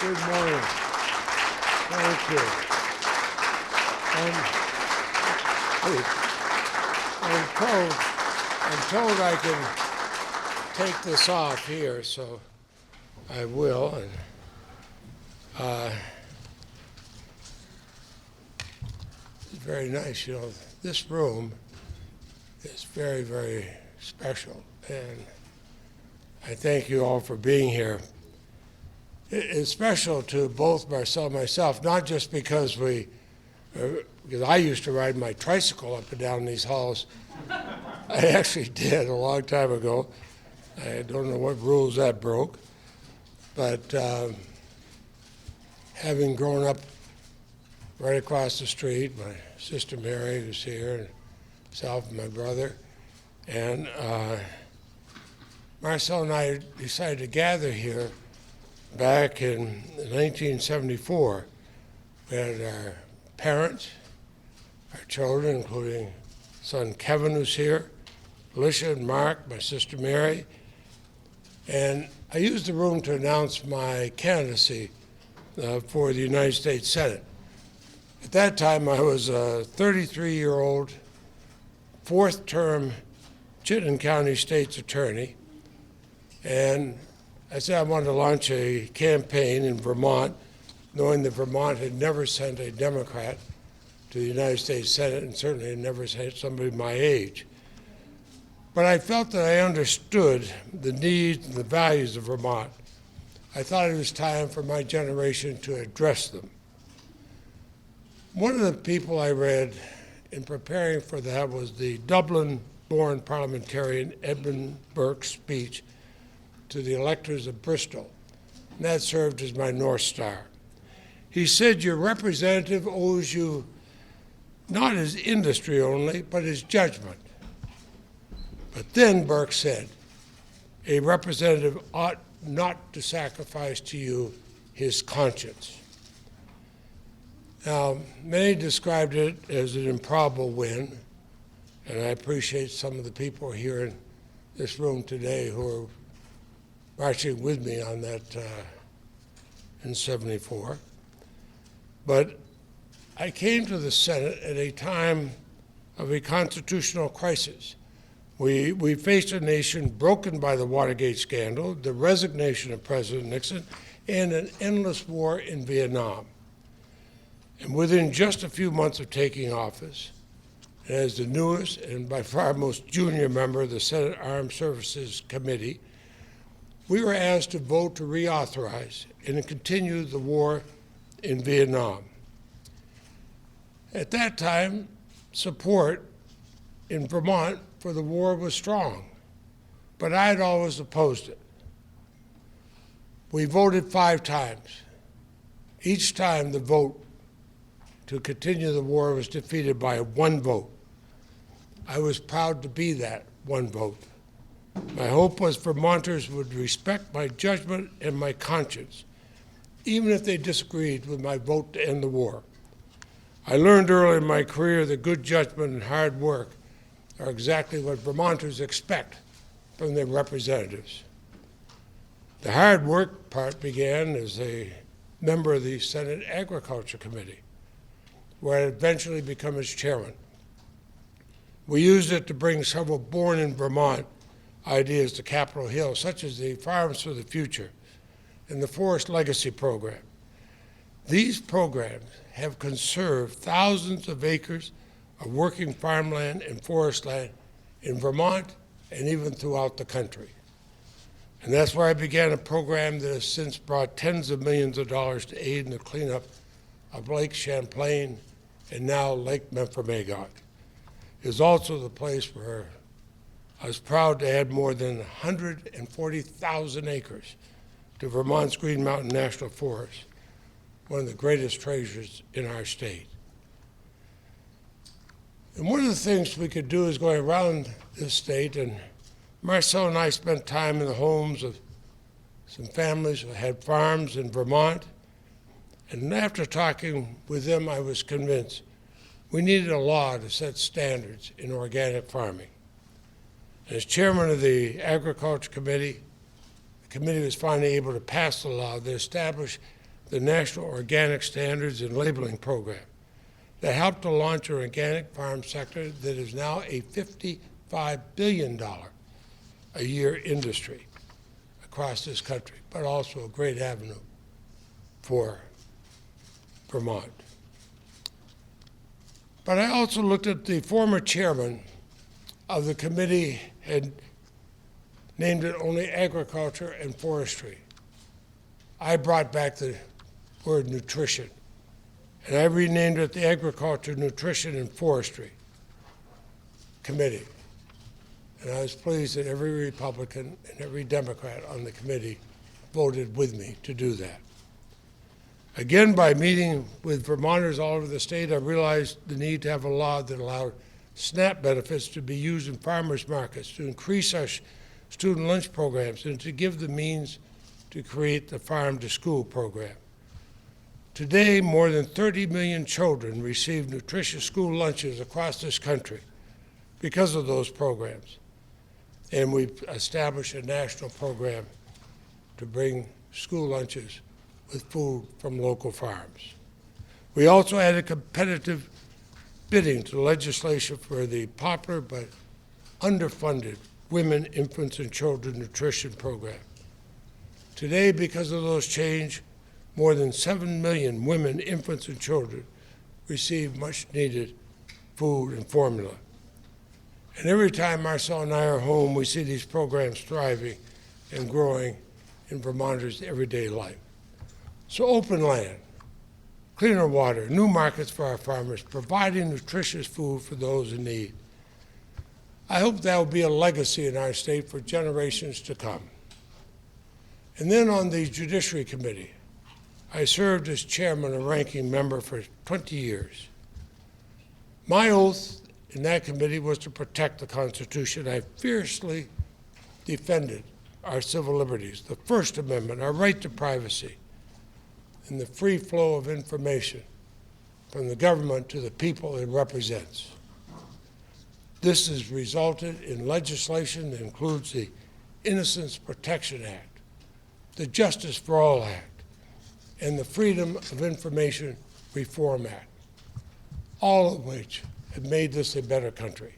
Good morning. Thank you. I'm told I can take this off here, so I will. And it's very nice, you know. This room is very, very special, and I thank you all for being here. It's special to both Marcel and myself, not just because I used to ride my tricycle up and down these halls. I actually did a long time ago. I don't know what rules that broke, but having grown up right across the street, my sister Mary, who's here, and myself and my brother, and Marcel and I decided to gather here back in 1974. We had our parents, our children, including son Kevin, who's here, Alicia and Mark, my sister Mary, and I used the room to announce my candidacy for the United States Senate. At that time, I was a 33-year-old, fourth-term Chittenden County State's attorney, and I said I wanted to launch a campaign in Vermont, knowing that Vermont had never sent a Democrat to the United States Senate, and certainly had never sent somebody my age. But I felt that I understood the needs and the values of Vermont. I thought it was time for my generation to address them. One of the people I read in preparing for that was the Dublin-born parliamentarian Edmund Burke's speech to the electors of Bristol, and that served as my North Star. He said, your representative owes you not his industry only, but his judgment. But then Burke said, a representative ought not to sacrifice to you his conscience. Now, many described it as an improbable win, and I appreciate some of the people here in this room today who are marching with me on that in '74. But I came to the Senate at a time of a constitutional crisis. We faced a nation broken by the Watergate scandal, the resignation of President Nixon, and an endless war in Vietnam. And within just a few months of taking office, as the newest and by far most junior member of the Senate Armed Services Committee, we were asked to vote to reauthorize and to continue the war in Vietnam. At that time, support in Vermont for the war was strong, but I had always opposed it. We voted 5 times. Each time the vote to continue the war was defeated by 1 vote. I was proud to be that 1 vote. My hope was Vermonters would respect my judgment and my conscience, even if they disagreed with my vote to end the war. I learned early in my career that good judgment and hard work are exactly what Vermonters expect from their representatives. The hard work part began as a member of the Senate Agriculture Committee, where I eventually became its chairman. We used it to bring several born in Vermont ideas to Capitol Hill, such as the Farms for the Future and the Forest Legacy Program. These programs have conserved thousands of acres of working farmland and forest land in Vermont and even throughout the country. And that's where I began a program that has since brought tens of millions of dollars to aid in the cleanup of Lake Champlain and now Lake Memphremagog. It is also the place where I was proud to add more than 140,000 acres to Vermont's Green Mountain National Forest, one of the greatest treasures in our state. And one of the things we could do is going around this state, and Marcel and I spent time in the homes of some families who had farms in Vermont, and after talking with them, I was convinced we needed a law to set standards in organic farming. As chairman of the Agriculture Committee, the committee was finally able to pass the law that established the National Organic Standards and Labeling Program that helped to launch an organic farm sector that is now a $55 billion a year industry across this country, but also a great avenue for Vermont. But I also looked at the former chairman of the committee had named it only agriculture and forestry. I brought back the word nutrition, and I renamed it the Agriculture, Nutrition, and Forestry Committee. And I was pleased that every Republican and every Democrat on the committee voted with me to do that. Again, by meeting with Vermonters all over the state, I realized the need to have a law that allowed SNAP benefits to be used in farmers markets, to increase our student lunch programs, and to give the means to create the Farm to School program. Today, more than 30 million children receive nutritious school lunches across this country because of those programs. And we've established a national program to bring school lunches with food from local farms. We also added competitive bidding to legislation for the popular but underfunded Women, Infants, and Children Nutrition Program. Today, because of those changes, more than 7 million women, infants, and children receive much-needed food and formula. And every time Marcel and I are home, we see these programs thriving and growing in Vermonters' everyday life. So open land, cleaner water, new markets for our farmers, providing nutritious food for those in need. I hope that will be a legacy in our state for generations to come. And then on the Judiciary Committee, I served as chairman and ranking member for 20 years. My oath in that committee was to protect the Constitution. I fiercely defended our civil liberties, the First Amendment, our right to privacy, and the free flow of information from the government to the people it represents. This has resulted in legislation that includes the Innocence Protection Act, the Justice for All Act, and the Freedom of Information Reform Act, all of which have made this a better country.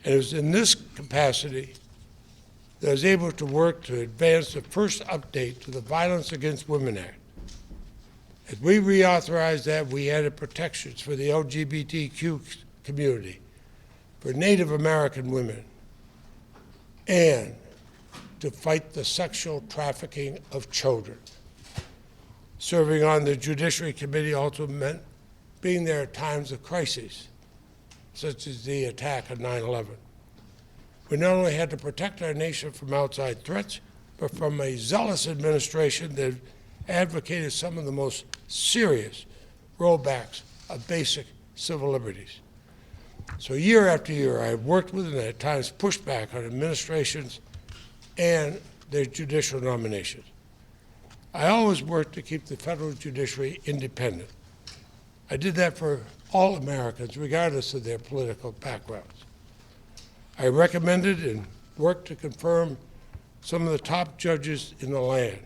And it was in this capacity that I was able to work to advance the first update to the Violence Against Women Act. As we reauthorized that, we added protections for the LGBTQ community, for Native American women, and to fight the sexual trafficking of children. Serving on the Judiciary Committee also meant being there at times of crisis, such as the attack on 9/11. We not only had to protect our nation from outside threats, but from a zealous administration that advocated some of the most serious rollbacks of basic civil liberties. So year after year, I worked with and at times pushed back on administrations and their judicial nominations. I always worked to keep the federal judiciary independent. I did that for all Americans, regardless of their political backgrounds. I recommended and worked to confirm some of the top judges in the land,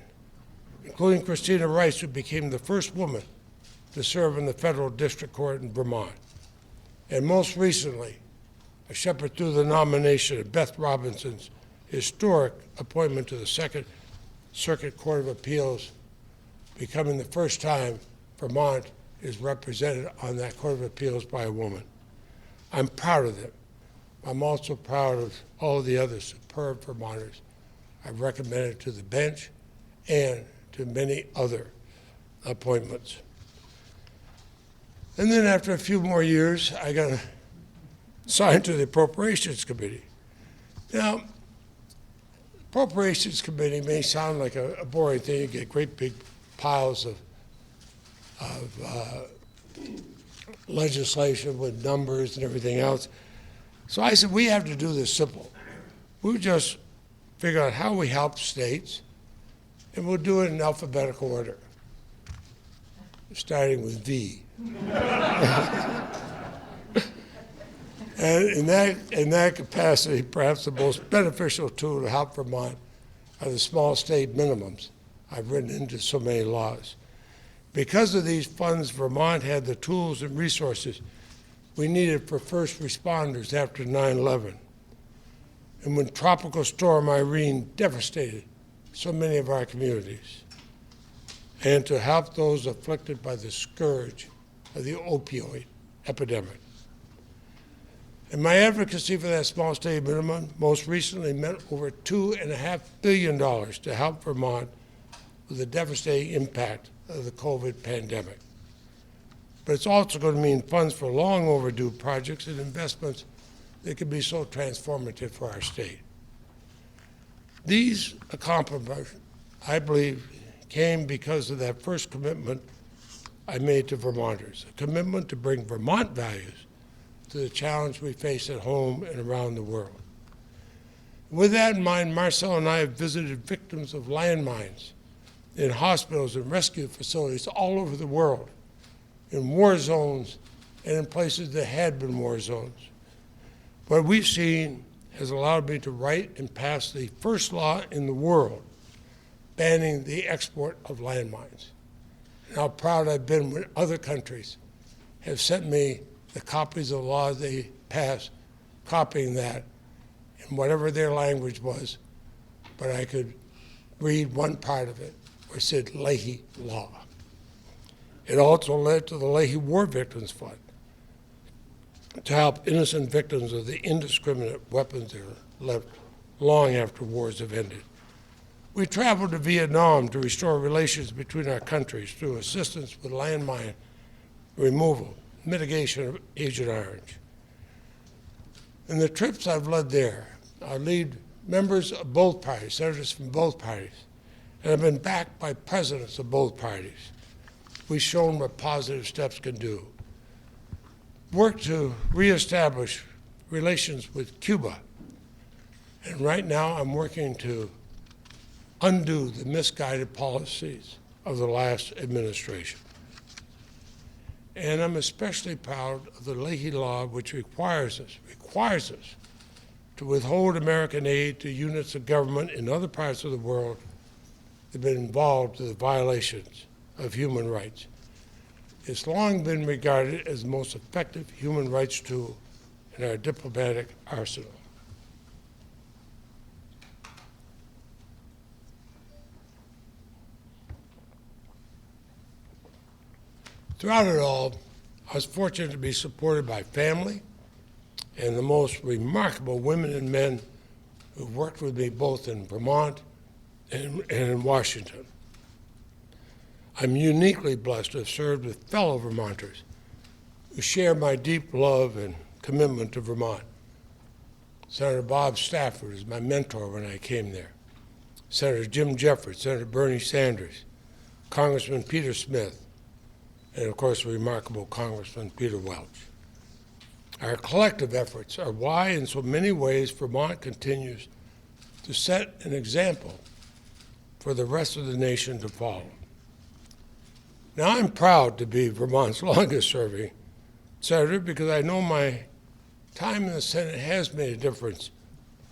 including Christina Rice, who became the first woman to serve in the federal district court in Vermont. And most recently, I shepherded through the nomination of Beth Robinson's historic appointment to the Second Circuit Court of Appeals, becoming the first time Vermont is represented on that Court of Appeals by a woman. I'm proud of them. I'm also proud of all the other superb Vermonters I've recommended to the bench and to many other appointments. And then after a few more years, I got assigned to the Appropriations Committee. Now, Appropriations Committee may sound like a boring thing. You get great big piles of legislation with numbers and everything else. So I said, we have to do this simple. We'll just figure out how we help states, and we'll do it in alphabetical order, starting with V. And in that capacity, perhaps the most beneficial tool to help Vermont are the small state minimums I've written into so many laws. Because of these funds, Vermont had the tools and resources we needed for first responders after 9/11. And when Tropical Storm Irene devastated so many of our communities, and to help those afflicted by the scourge of the opioid epidemic. And my advocacy for that small state minimum most recently meant over $2.5 billion to help Vermont with the devastating impact of the COVID pandemic. But it's also going to mean funds for long overdue projects and investments that can be so transformative for our state. These accomplishments, I believe, came because of that first commitment I made to Vermonters, a commitment to bring Vermont values to the challenge we face at home and around the world. With that in mind, Marcel and I have visited victims of landmines in hospitals and rescue facilities all over the world, in war zones and in places that had been war zones. What we've seen has allowed me to write and pass the first law in the world banning the export of landmines. And how proud I've been when other countries have sent me the copies of laws they passed, copying that in whatever their language was, but I could read one part of it where it said Leahy law. It also led to the Leahy War Victims Fund to help innocent victims of the indiscriminate weapons that are left long after wars have ended. We traveled to Vietnam to restore relations between our countries through assistance with landmine removal, mitigation of Agent Orange. In the trips I've led there, I lead members of both parties, senators from both parties, and I've been backed by presidents of both parties. We've shown what positive steps can do. Work to reestablish relations with Cuba. And right now I'm working to undo the misguided policies of the last administration. And I'm especially proud of the Leahy law, which requires us to withhold American aid to units of government in other parts of the world that have been involved in the violations of human rights. It's long been regarded as the most effective human rights tool in our diplomatic arsenal. Throughout it all, I was fortunate to be supported by family and the most remarkable women and men who worked with me both in Vermont and in Washington. I'm uniquely blessed to have served with fellow Vermonters who share my deep love and commitment to Vermont. Senator Bob Stafford is my mentor when I came there. Senator Jim Jeffords, Senator Bernie Sanders, Congressman Peter Smith, and of course, the remarkable Congressman Peter Welch. Our collective efforts are why, in so many ways, Vermont continues to set an example for the rest of the nation to follow. Now, I'm proud to be Vermont's longest-serving senator because I know my time in the Senate has made a difference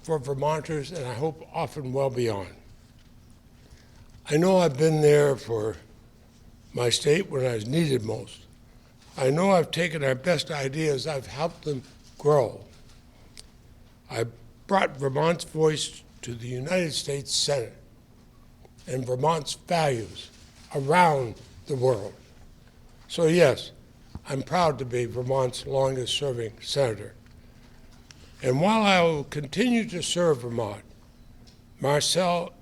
for Vermonters, and I hope often well beyond. I know I've been there for my state when I was needed most. I know I've taken our best ideas, I've helped them grow. I brought Vermont's voice to the United States Senate and Vermont's values around the world. So yes, I'm proud to be Vermont's longest serving senator. And while I will continue to serve Vermont, Marcel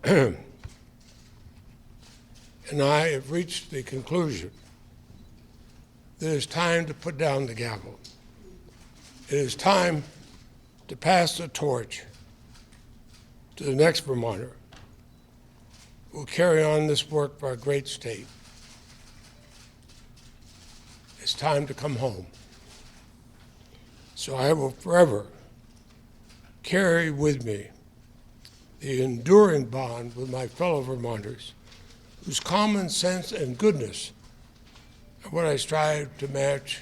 and I have reached the conclusion that it's time to put down the gavel. It is time to pass the torch to the next Vermonter who will carry on this work for our great state. It's time to come home. So I will forever carry with me the enduring bond with my fellow Vermonters whose common sense and goodness are what I strive to match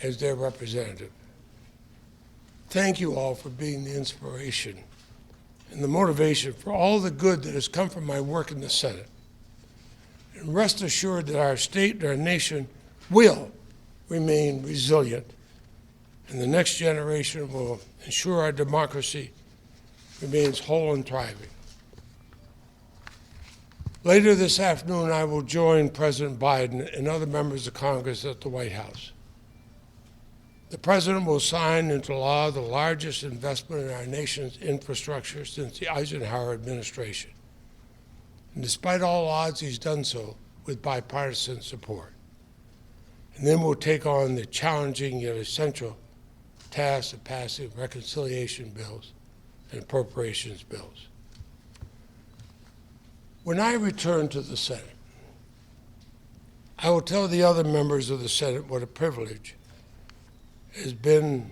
as their representative. Thank you all for being the inspiration and the motivation for all the good that has come from my work in the Senate. And And rest assured that our state and our nation will remain resilient, and the next generation will ensure our democracy remains whole and thriving. Later this afternoon, I will join President Biden and other members of Congress at the White House. The President will sign into law the largest investment in our nation's infrastructure since the Eisenhower administration. And despite all odds, he's done so with bipartisan support. And then we'll take on the challenging yet essential task of passing reconciliation bills and appropriations bills. When I return to the Senate, I will tell the other members of the Senate what a privilege it has been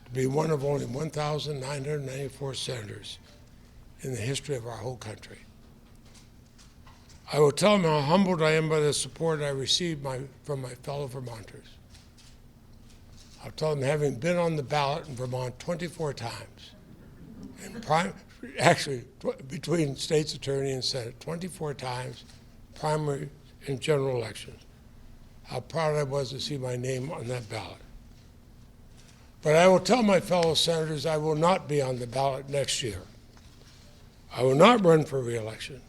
to be one of only 1,994 senators in the history of our whole country. I will tell them how humbled I am by the support I received from my fellow Vermonters. I'll tell them, having been on the ballot in Vermont 24 times, and between state's attorney and Senate, 24 times, primary and general elections, how proud I was to see my name on that ballot. But I will tell my fellow senators I will not be on the ballot next year. I will not run for re-election,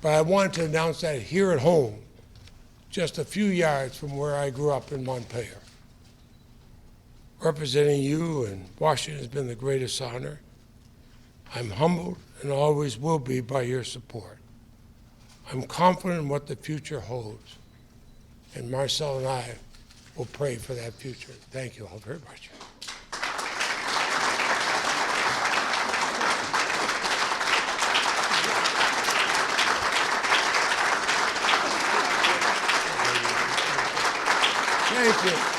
but I want to announce that here at home, just a few yards from where I grew up in Montpelier. Representing you in Washington has been the greatest honor. I'm humbled and always will be by your support. I'm confident in what the future holds, and Marcel and I will pray for that future. Thank you all very much. Thank you.